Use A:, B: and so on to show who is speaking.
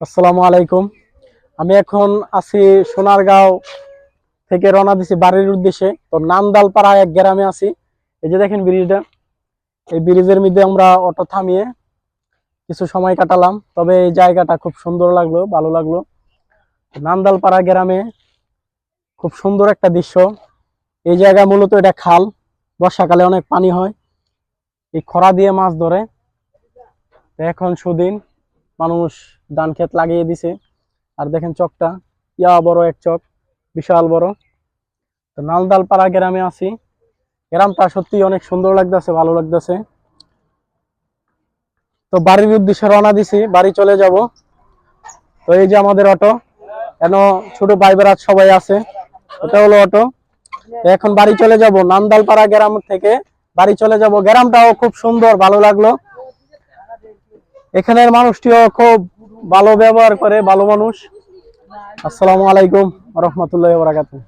A: আসসালামু আলাইকুম। আমি এখন আছি সোনারগাঁও থেকে রওনা দিছি বাড়ির উদ্দেশ্যে। তো নান্দালপাড়া এক গ্রামে আছি। এই যে দেখেন ব্রিজটা, এই ব্রিজের মধ্যে আমরা অটো থামিয়ে কিছু সময় কাটালাম। তবে এই জায়গাটা খুব সুন্দর লাগলো, ভালো লাগলো। নান্দালপাড়া গ্রামে খুব সুন্দর একটা দৃশ্য। এই জায়গা মূলত এটা খাল, বর্ষাকালে অনেক পানি হয়, এই খরা দিয়ে মাছ ধরে। তো এখন সুদিন মানুষ ধান ক্ষেত লাগিয়ে দিছে। আর দেখেন চকটা, বড় এক চক, বিশাল বড়। তো নালদালপাড়া গ্রামে আছি। গ্রামটা সত্যি অনেক সুন্দর লাগতেছে, ভালো লাগতেছে। তো বাড়ির উদ্দেশ্যে রওনা দিছি, বাড়ি চলে যাব। তো এই যে আমাদের অটো, কেন ছোট ভাই বেড়াত সবাই আছে, এটা হলো অটো। তো এখন বাড়ি চলে যাব, নান্দালপাড়া গ্রাম থেকে বাড়ি চলে যাব। গ্রামটাও খুব সুন্দর, ভালো লাগলো। এখানের মানুষটিও খুব ভালো ব্যবহার করে, ভালো মানুষ। আসসালামু আলাইকুম ওয়া রাহমাতুল্লাহি ওয়া বারাকাতুহু।